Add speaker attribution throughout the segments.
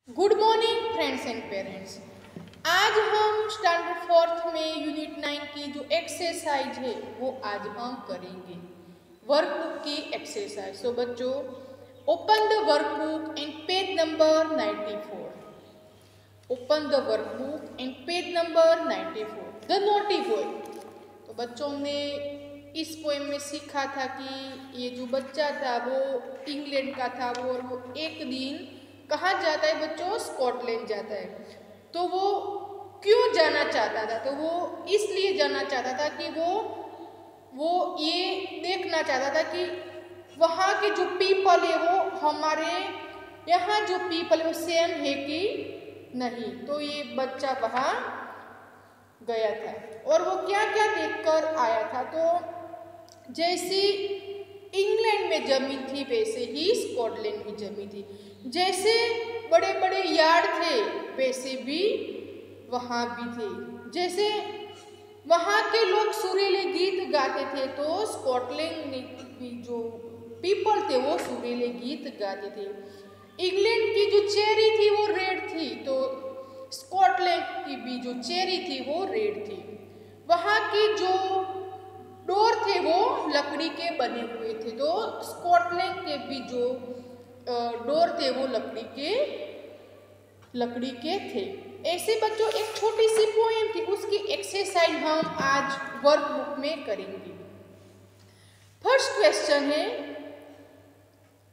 Speaker 1: Good morning friends and parents. आज हम standard fourth में यूनिट 9 की जो एक्सरसाइज है वो आज हम करेंगे, वर्कबुक की एक्सरसाइज। सो बच्चों, open the workbook and page number 94। Open the workbook and page number 94, the naughty boy. तो बच्चों ने इस पोएम में सीखा था कि ये जो बच्चा था वो इंग्लैंड का था वो, और वो एक दिन कहाँ जाता है बच्चों? स्कॉटलैंड जाता है। तो वो क्यों जाना चाहता था? तो वो इसलिए जाना चाहता था कि वो ये देखना चाहता था कि वहाँ के जो पीपल है वो हमारे यहाँ जो पीपल है वो सेम है कि नहीं। तो ये बच्चा वहाँ गया था और वो क्या क्या देखकर आया था। तो जैसी इंग्लैंड में जमी थी वैसे ही स्कॉटलैंड में जमी थी। जैसे बड़े बड़े यार्ड थे वैसे भी वहाँ भी थे। जैसे वहाँ के लोग सुरीले गीत गाते थे तो स्कॉटलैंड में भी जो पीपल थे वो सुरीले गीत गाते थे। इंग्लैंड की जो चेरी थी वो रेड थी, तो स्कॉटलैंड की भी जो चेरी थी वो रेड थी। वहाँ की जो डोर थे वो लकड़ी के बने हुए थे, तो स्कॉटलैंड के भी जो डोर थे वो लकड़ी के थे। ऐसे बच्चों एक छोटी सी पोएम थी, उसकी एक्सरसाइज हम आज वर्कबुक में करेंगे। फर्स्ट क्वेश्चन है,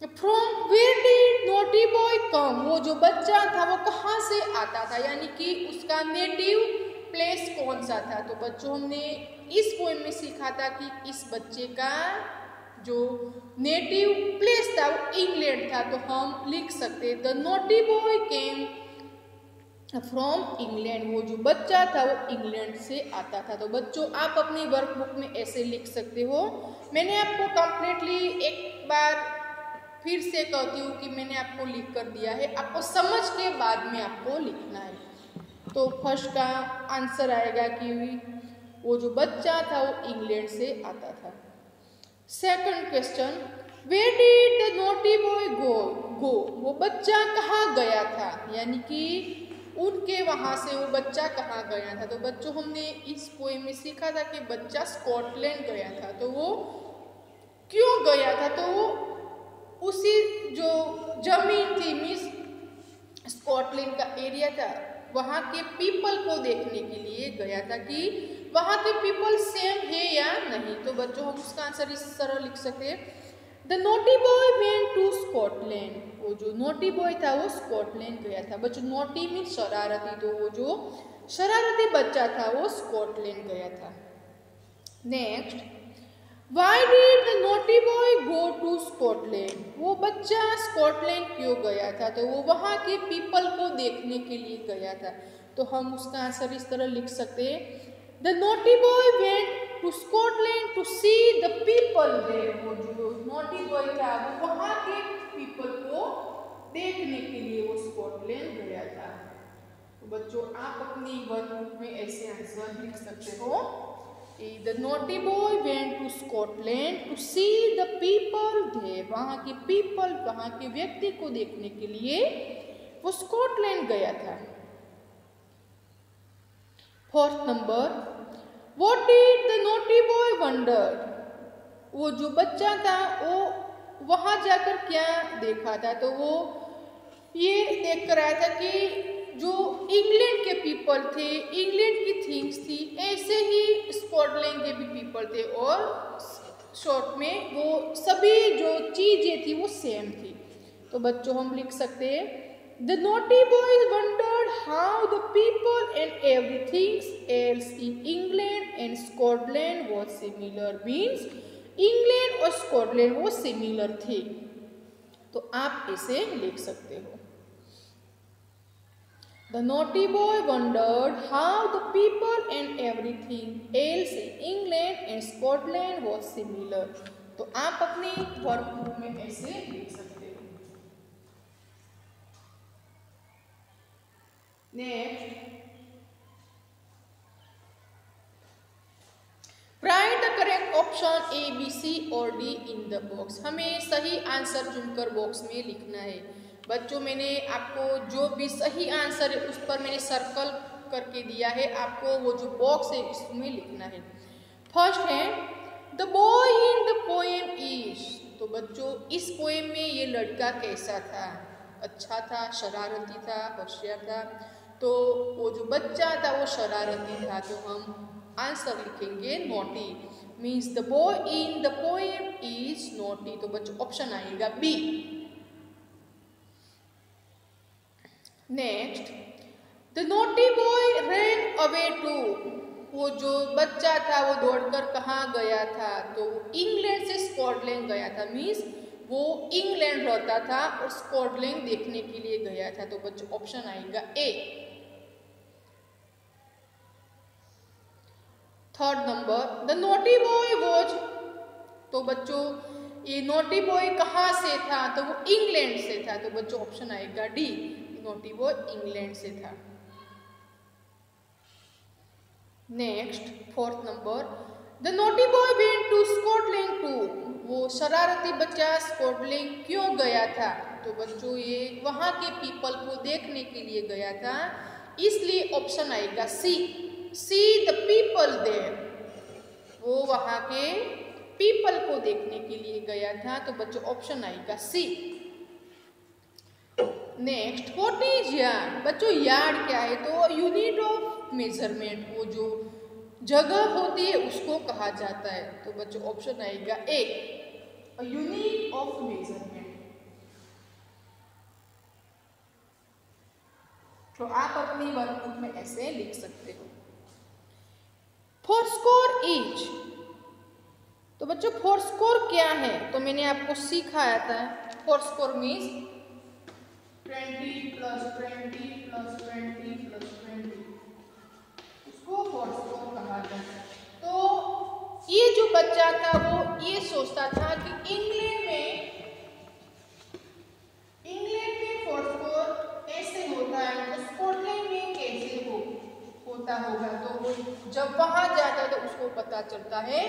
Speaker 1: from where did naughty boy come? वो जो बच्चा था वो कहाँ से आता था, यानी कि उसका नेटिव प्लेस कौन सा था। तो बच्चों हमने इस पोएम में सीखा था कि इस बच्चे का जो नेटिव प्लेस था वो इंग्लैंड था। तो हम लिख सकते the naughty boy came from England. वो जो बच्चा था वो इंग्लैंड से आता था। तो बच्चों आप अपनी वर्कबुक में ऐसे लिख सकते हो। मैंने आपको कंप्लीटली एक बार फिर से कहती हूँ कि मैंने आपको लिख कर दिया है, आपको समझ के बाद में आपको लिखना है। तो फर्स्ट का आंसर आएगा कि वो जो बच्चा था वो इंग्लैंड से आता था। Second question, where did the naughty boy go? वो बच्चा कहाँ गया था, यानी कि उनके वहाँ से वो बच्चा कहाँ गया था। तो बच्चों हमने इस पोएम में सीखा था कि बच्चा स्कॉटलैंड गया था। तो वो क्यों गया था? तो वो उसी जो जमीन थी, मीन्स स्कॉटलैंड का एरिया था, वहाँ के पीपल को देखने के लिए गया था कि वहाँ के पीपल सेम है या नहीं। तो बच्चों हम उसका आंसर इस तरह लिख सकते हैं, the naughty boy went to Scotland. वो जो नॉटी बॉय था वो स्कॉटलैंड गया था। बच्चों नॉटी मीन्स शरारती, तो वो जो शरारती बच्चा था वो स्कॉटलैंड गया था। Next, why did the naughty boy go to Scotland? वो बच्चा स्कॉटलैंड क्यों गया था? तो वो वहाँ के पीपल को देखने के लिए गया था। तो हम उसका आंसर इस तरह लिख सकते हैं, the naughty boy went to Scotland to see the people there. वो जो नॉटी बॉय था वो वहाँ के पीपल को देखने के लिए वो स्कॉटलैंड गया था। तो बच्चों आप अपनी वर्कबुक में ऐसे आंसर लिख सकते हो, The naughty boy went to Scotland to see the people there. वहाँ के people, वहाँ के व्यक्ति को देखने के लिए वो स्कॉटलैंड गया था। Fourth number, What did the naughty boy wonder? वो जो बच्चा था वो वहाँ जाकर क्या देखा था? तो वो ये देख कर आया था कि जो इंग्लैंड के पीपल थे, इंग्लैंड की थिंग्स थी, ऐसे ही स्कॉटलैंड के भी पीपल थे, और शॉर्ट में वो सभी जो चीज़ें थी वो सेम थी। तो बच्चों हम लिख सकते हैं, the naughty boys wondered how the people and everything else in England and Scotland was similar. Means England और स्कॉटलैंड वो सिमिलर थे। तो आप इसे लिख सकते हो, The naughty boy wondered how the people and everything else in England and Scotland was similar. तो आप अपनी वर्कबुक में ऐसे लिख सकते हो। Next, write the correct option A, B, C और डी इन द बॉक्स। हमें सही आंसर चुनकर बॉक्स में लिखना है। बच्चों मैंने आपको जो भी सही आंसर है उस पर मैंने सर्कल करके दिया है, आपको वो जो बॉक्स है इसमें लिखना है। फर्स्ट है the boy in the poem is, तो बच्चों इस पोएम में ये लड़का कैसा था? अच्छा था, शरारती था, होशियार था। तो वो जो बच्चा था वो शरारती था, तो हम आंसर लिखेंगे naughty. Means the boy in the poem is naughty, तो बच्चों ऑप्शन आएगा B. Next the naughty boy ran away to, वो जो बच्चा था वो दौड़कर कहाँ गया था? तो इंग्लैंड से स्कॉटलैंड गया था। मीन्स वो इंग्लैंड रहता था और स्कॉटलैंड देखने के लिए गया था। तो बच्चों ऑप्शन आएगा A. Third number the naughty boy was, तो बच्चों ये नॉटी बॉय कहाँ से था? तो वो इंग्लैंड से था। तो बच्चों ऑप्शन आएगा डी, नॉटी बॉय इंग्लैंड से था। Next fourth number the naughty boy went to Scotland to, वो शरारती बच्चा स्कॉटलैंड क्यों गया था? तो बच्चों ये वहाँ के पीपल को देखने के लिए गया था, इसलिए ऑप्शन आएगा सी, सी द पीपल देयर, वो वहाँ के पीपल को देखने के लिए गया था। तो बच्चों ऑप्शन आएगा सी। नेक्स्ट व्हाट इज यार्ड, बच्चों यार्ड क्या है? तो यूनिट ऑफ मेजरमेंट, वो जो जगह होती है उसको कहा जाता है। तो बच्चों ऑप्शन आएगा ए, यूनिट ऑफ मेजरमेंट। तो आप अपनी वर्कबुक में ऐसे लिख सकते हो। फोरस्कोर इज, तो बच्चों फोरस्कोर क्या है? तो मैंने आपको सिखाया था फोरस्कोर मीन्स 20 + 20 + 20 + 20, उसको फोरस्कोर कहा जाता है। तो ये जो बच्चा था वो ये सोचता था कि इंग्लैंड में फोरस्कोर ऐसे होता है, तो स्कॉटलैंड में कैसे होता होगा? तो वो जब वहां जाता है तो उसको पता चलता है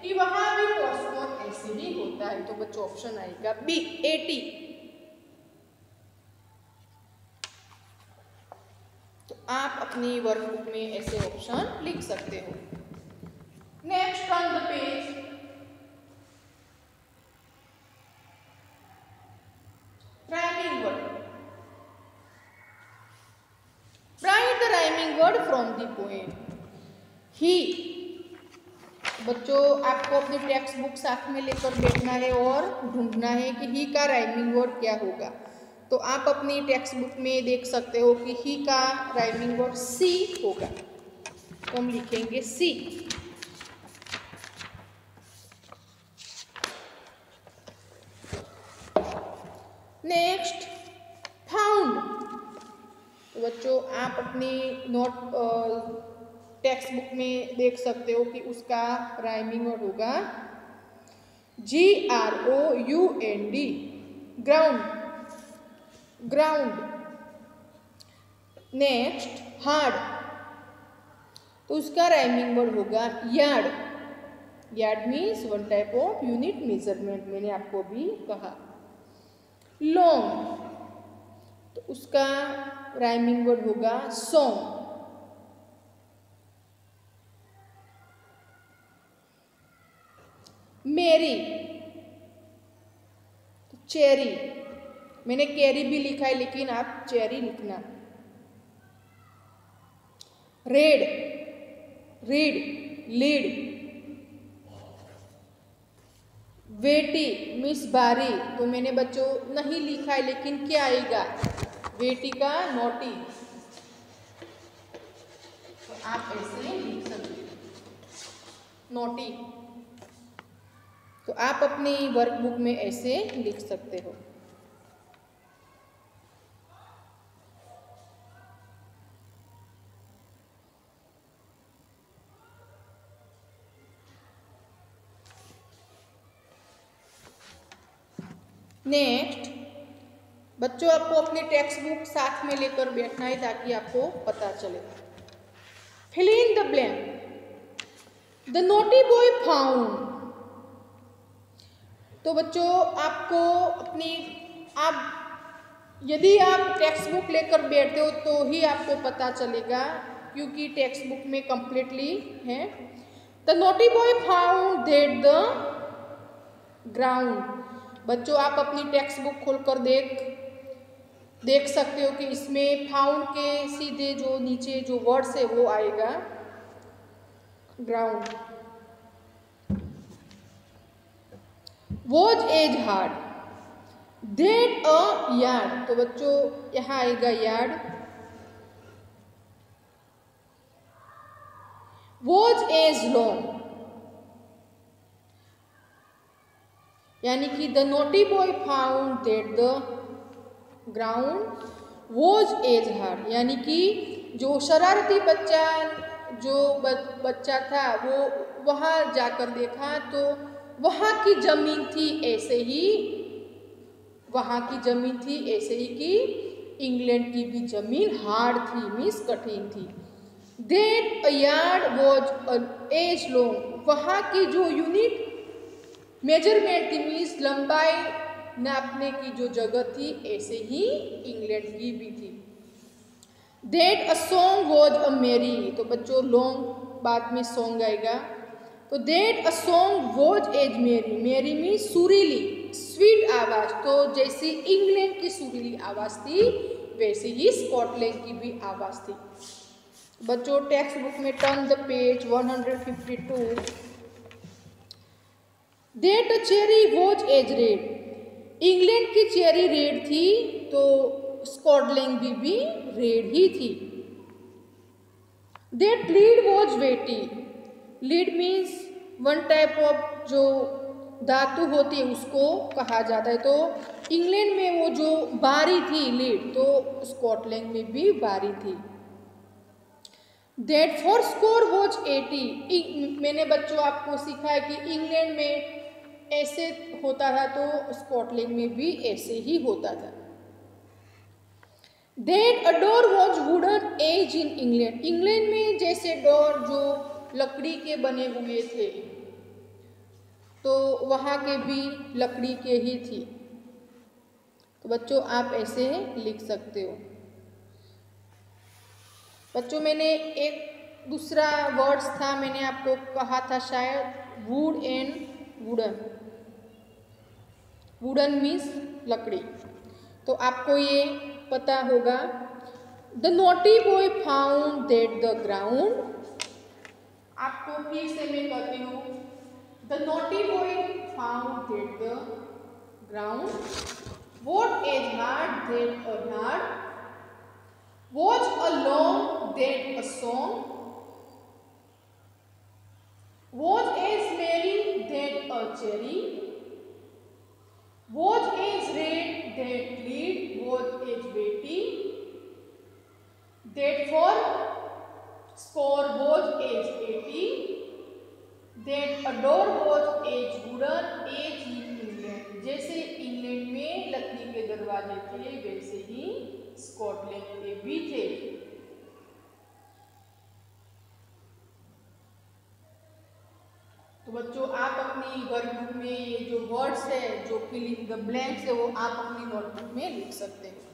Speaker 1: कि वहां भी फोरस्कोर ऐसे ही होता है। तो बच्चों ऑप्शन आएगा बी, 80। तो आप अपनी वर्कबुक में ऐसे ऑप्शन लिख सकते हो। Next on the page rhyming word, write the rhyming word from the poem. ही, बच्चों आपको अपनी टेक्स्ट बुक साथ में लेकर बैठना है और ढूंढना है कि ही का राइमिंग वर्ड क्या होगा। तो आप अपनी टेक्स्ट बुक में देख सकते हो कि ही का राइमिंग वर्ड सी होगा, तो हम लिखेंगे सी। नेक्स्ट फाउंड, तो बच्चों आप अपनी टेक्स्ट बुक में देख सकते हो कि उसका राइमिंग वर्ड होगा GROUND, ground, ground. Next hard, तो उसका राइमिंग वर्ड होगा yard, yard means one type of unit measurement, मैंने आपको भी कहा। लॉन्ग, तो उसका राइमिंग वर्ड होगा सॉन्ग। मेरी, तो चेरी, मैंने कैरी भी लिखा है लेकिन आप चेरी लिखना। Red, read, lead. Weighty means भारी, तो मैंने बच्चों नहीं लिखा है लेकिन क्या आएगा? वेटी का नोटी, तो आप ऐसे लिख सकते हो नोटी। तो आप अपनी वर्कबुक में ऐसे लिख सकते हो। नेक्स्ट बच्चों आपको अपनी टेक्स्ट बुक साथ में लेकर बैठना है ताकि आपको पता चले। Fill in the blank, the naughty boy found, तो बच्चों आपको अपनी आप यदि आप टेक्स्ट बुक लेकर बैठते हो तो ही आपको पता चलेगा, क्योंकि टेक्स्ट बुक में कंप्लीटली है। The naughty boy found that the ground. बच्चों आप अपनी टेक्स्ट बुक खोलकर देख सकते हो कि इसमें फाउंड के सीधे जो नीचे जो वर्ड्स है वो आएगा ground. Was as hard that a yard. तो बच्चों यहाँ आएगा यार्ड। वॉज एज लॉन्ग, यानी कि the naughty boy found that the ground was as hard, यानी कि जो शरारती बच्चा था वो वहाँ जाकर देखा तो वहाँ की जमीन थी ऐसे ही कि इंग्लैंड की भी जमीन हार्ड थी, मीन्स कठिन थी। That a yard was as long, वहाँ की जो यूनिट मेजरमेंट थी, मीन्स लंबाई नापने की जो जगह थी ऐसे ही इंग्लैंड की भी थी। That a song was a merry. तो बच्चों लॉन्ग बाद में सॉन्ग आएगा। तो that a song was as merry, merry means सुरीली स्वीट आवाज। तो जैसी इंग्लैंड की सुरीली आवाज थी वैसे ही स्कॉटलैंड की भी आवाज थी। बच्चों टेक्स्ट बुक में turn the page 152। That a cherry was as red, England की चेरी रेड थी तो स्कॉटलैंड की भी रेड ही थी। That lead was weighty, lead means one type of जो धातु होती है उसको कहा जाता है। तो इंग्लैंड में वो जो बारी थी लीड, तो स्कॉटलैंड में भी बारी थी। दैट फोर स्कोर वॉज 80, मैंने बच्चों आपको सीखा है कि इंग्लैंड में ऐसे होता था तो स्कॉटलैंड में भी ऐसे ही होता था। That a door was wooden as in England, England में जैसे डोर जो लकड़ी के बने हुए थे तो वहाँ के भी लकड़ी के ही थी। तो बच्चों आप ऐसे लिख सकते हो। बच्चों मैंने एक दूसरा वर्ड्स था, मैंने आपको कहा था शायद wood and wooden. Wooden means लकड़ी, तो आपको ये पता होगा। The naughty boy found that the ground, आपको फिर से मैं कहती हूँ। The naughty boy found that the ground what as hard that a yard, watch a long that a song, watch as merry that a cherry, watch as red that lead, watch as weighty, that fourscore watch as 80, that a door watch as wooden as in England, जैसे England में लकड़ी के दरवाजे थे वैसे ही Scotland के भी थे। तो बच्चों आप अपनी वर्कबुक में ये जो वर्ड्स है, जो फिलिंग द ब्लैंक्स है, वो आप अपनी नोटबुक में लिख सकते हैं।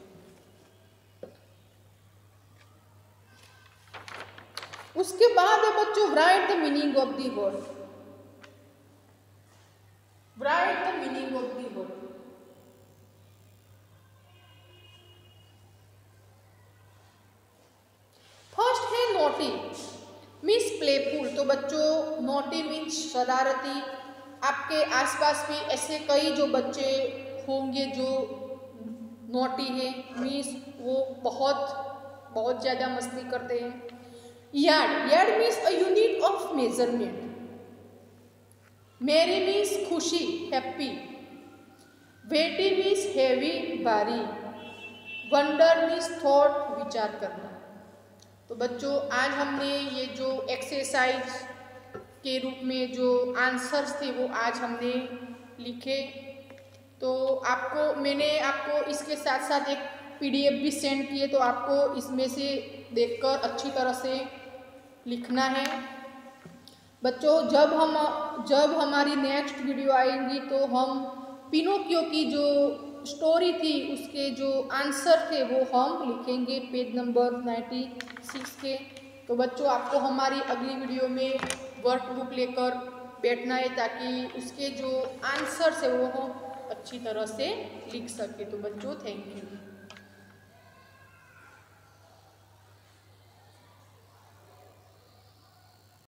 Speaker 1: उसके बाद है बच्चों right the meaning of the word. Write the meaning of the word. First है नॉटी मीन्स प्लेफुल। तो बच्चों नॉटी मीन्स शरारती। आपके आसपास भी ऐसे कई जो बच्चे होंगे जो नॉटी है, मीन्स वो बहुत ज़्यादा मस्ती करते हैं। Yard, yard means a unit of measurement. मेरी मीन्स खुशी, हैप्पी। वेटी मीन्स हैवी, भारी। वंडर मीन्स थॉट, विचार करना। तो बच्चों आज हमने ये जो एक्सरसाइज के रूप में जो आंसर्स थे वो आज हमने लिखे। तो मैंने आपको इसके साथ साथ एक PDF भी सेंड किए, तो आपको इसमें से देखकर अच्छी तरह से लिखना है। बच्चों जब हमारी नेक्स्ट वीडियो आएगी तो हम पिनोकियो की जो स्टोरी थी उसके जो आंसर थे वो हम लिखेंगे पेज नंबर 96 के। तो बच्चों आपको हमारी अगली वीडियो में वर्कबुक लेकर बैठना है ताकि उसके जो आंसर्स है वो हम अच्छी तरह से लिख सके। तो बच्चों थैंक यू।